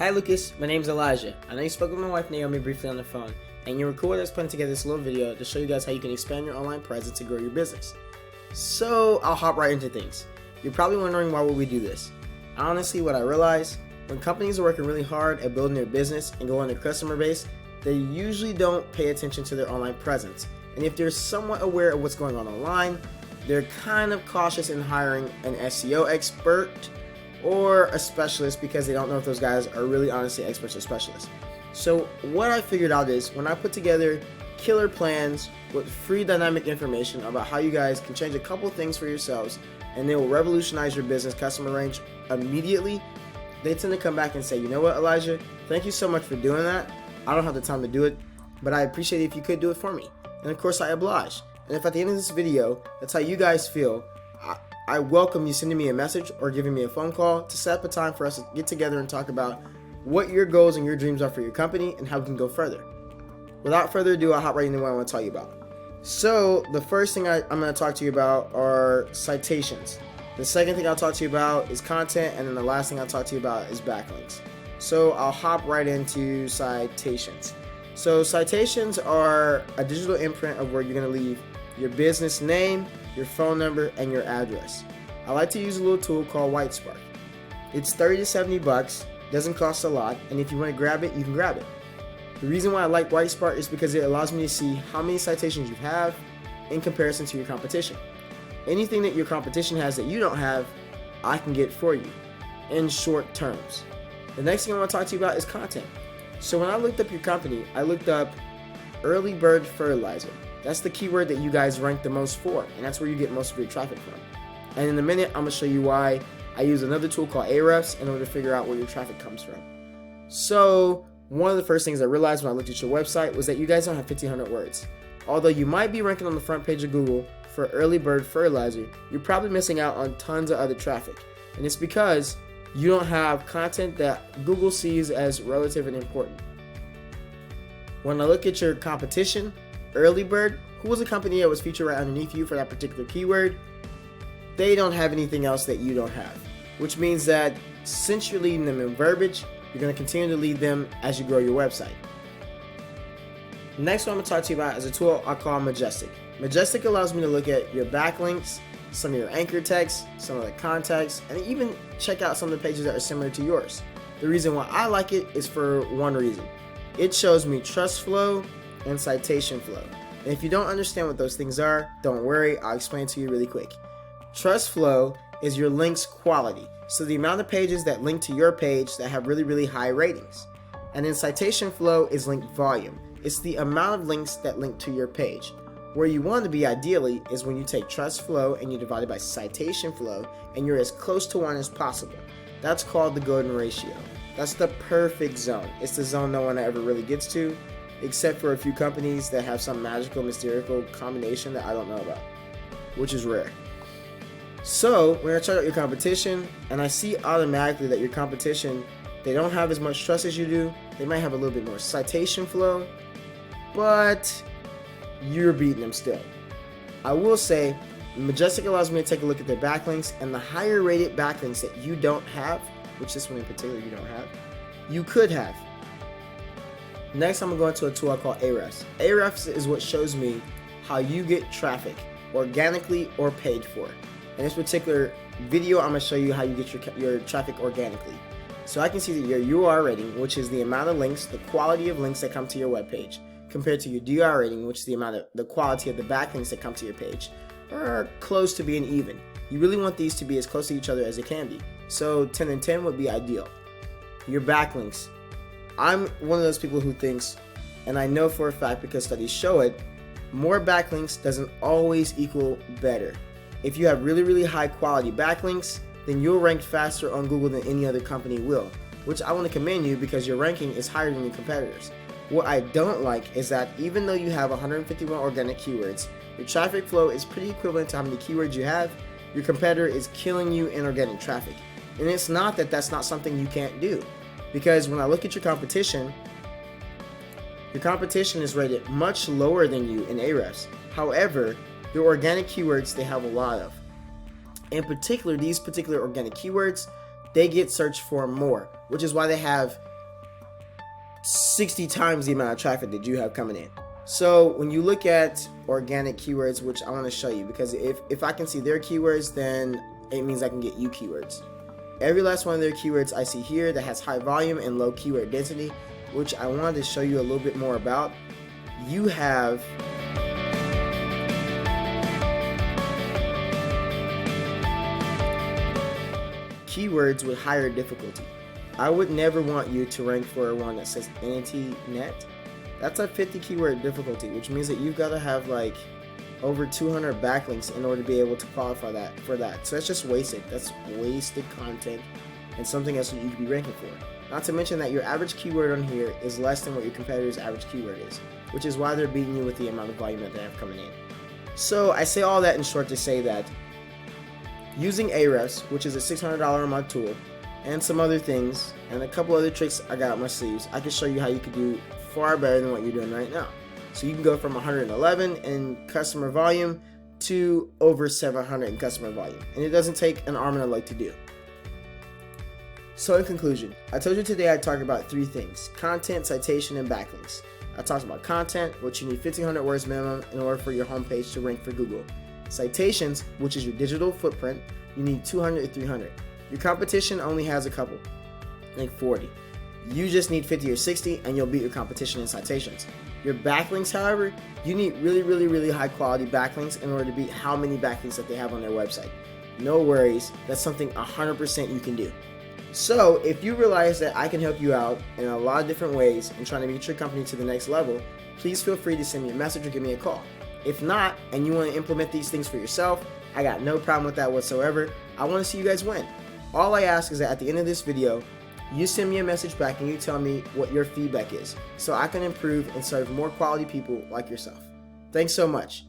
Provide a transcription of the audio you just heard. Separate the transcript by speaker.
Speaker 1: Hi Lucas, my name's Elijah. I know you spoke with my wife Naomi briefly on the phone, and you were cool with us putting together this little video to show you guys how you can expand your online presence and grow your business. So I'll hop right into things. You're probably wondering why would we do this. Honestly, what I realize, when companies are working really hard at building their business and growing their customer base, they usually don't pay attention to their online presence. And if they're somewhat aware of what's going on online, they're kind of cautious in hiring an SEO expert or a specialist because they don't know if those guys are really honestly experts or specialists. So what I figured out is when I put together killer plans with free dynamic information about how you guys can change a couple things for yourselves and they will revolutionize your business customer range immediately, they tend to come back and say, you know what, Elijah, thank you so much for doing that. I don't have the time to do it, but I appreciate it if you could do it for me. And of course I oblige. And if at the end of this video, that's how you guys feel, I welcome you sending me a message or giving me a phone call to set up a time for us to get together and talk about what your goals and your dreams are for your company and how we can go further. Without further ado, I'll hop right into what I want to tell you about. So the first thing I'm going to talk to you about are citations. The second thing I'll talk to you about is content, and then the last thing I'll talk to you about is backlinks. So I'll hop right into citations. So citations are a digital imprint of where you're going to leave your business name, your phone number, and your address. I like to use a little tool called WhiteSpark. It's $30 to $70, doesn't cost a lot, and if you want to grab it, you can grab it. The reason why I like WhiteSpark is because it allows me to see how many citations you have in comparison to your competition. Anything that your competition has that you don't have, I can get for you in short terms. The next thing I want to talk to you about is content. So when I looked up your company, I looked up Early Bird Fertilizer. That's the keyword that you guys rank the most for, and that's where you get most of your traffic from. And in a minute, I'm going to show you why I use another tool called Ahrefs in order to figure out where your traffic comes from. So one of the first things I realized when I looked at your website was that you guys don't have 1,500 words. Although you might be ranking on the front page of Google for Early Bird Fertilizer, you're probably missing out on tons of other traffic. And it's because you don't have content that Google sees as relative and important. When I look at your competition, Early Bird, who was a company that was featured right underneath you for that particular keyword, they don't have anything else that you don't have. Which means that since you're leading them in verbiage, you're going to continue to lead them as you grow your website. Next one I'm going to talk to you about is a tool I call Majestic. Majestic allows me to look at your backlinks, some of your anchor text, some of the contacts, and even check out some of the pages that are similar to yours. The reason why I like it is for one reason. It shows me trust flow and citation flow. And if you don't understand what those things are, don't worry, I'll explain to you really quick. Trust flow is your links quality. So the amount of pages that link to your page that have really, really high ratings. And then citation flow is link volume. It's the amount of links that link to your page. Where you want to be ideally is when you take trust flow and you divide it by citation flow and you're as close to 1 as possible. That's called the golden ratio. That's the perfect zone. It's the zone no one ever really gets to, except for a few companies that have some magical, mystical combination that I don't know about, which is rare. So when I check out your competition and I see automatically that your competition, they don't have as much trust as you do. They might have a little bit more citation flow, but you're beating them still. I will say Majestic allows me to take a look at their backlinks, and the higher rated backlinks that you don't have, which this one in particular you don't have, you could have. Next I'm going to go into a tool I call Ahrefs. Ahrefs is what shows me how you get traffic organically or paid for. In this particular video I'm going to show you how you get your traffic organically. So I can see that your UR rating, which is the amount of links, the quality of links that come to your web page, compared to your DR rating, which is the quality of the backlinks that come to your page, are close to being even. You really want these to be as close to each other as they can be. So 10 and 10 would be ideal. Your backlinks. I'm one of those people who thinks, and I know for a fact because studies show it, more backlinks doesn't always equal better. If you have really, really high quality backlinks, then you'll rank faster on Google than any other company will, which I want to commend you because your ranking is higher than your competitors. What I don't like is that even though you have 151 organic keywords, your traffic flow is pretty equivalent to how many keywords you have. Your competitor is killing you in organic traffic. And it's not that that's not something you can't do. Because when I look at your competition is rated much lower than you in Ahrefs. However, your organic keywords they have a lot of. In particular, these particular organic keywords, they get searched for more, which is why they have 60 times the amount of traffic that you have coming in. So when you look at organic keywords, which I want to show you, because if I can see their keywords, then it means I can get you keywords. Every last one of their keywords I see here that has high volume and low keyword density, which I wanted to show you a little bit more about. You have keywords with higher difficulty. I would never want you to rank for one that says anti-net. That's a 50 keyword difficulty, which means that you've got to have like over 200 backlinks in order to be able to qualify for that. So that's just wasted. That's wasted content and something else that you could be ranking for. Not to mention that your average keyword on here is less than what your competitor's average keyword is, which is why they're beating you with the amount of volume that they have coming in. So I say all that in short to say that using Ahrefs, which is a $600 a month tool, and some other things, and a couple other tricks I got up my sleeves, I can show you how you could do far better than what you're doing right now. So you can go from 111 in customer volume to over 700 in customer volume, and it doesn't take an arm and a leg to do. So in conclusion, I told you today I'd talk about three things: content, citation, and backlinks. I talked about content, which you need 1,500 words minimum in order for your homepage to rank for Google. Citations, which is your digital footprint, you need 200 to 300. Your competition only has a couple, like 40. You just need 50 or 60 and you'll beat your competition in citations. Your backlinks, however, you need really high quality backlinks in order to beat how many backlinks that they have on their website. No worries, that's something 100% you can do. So if you realize that I can help you out in a lot of different ways in trying to get your company to the next level, please feel free to send me a message or give me a call. If not, and you want to implement these things for yourself, I got no problem with that whatsoever. I want to see you guys win. All I ask is that at the end of this video, you send me a message back and you tell me what your feedback is, so I can improve and serve more quality people like yourself. Thanks so much.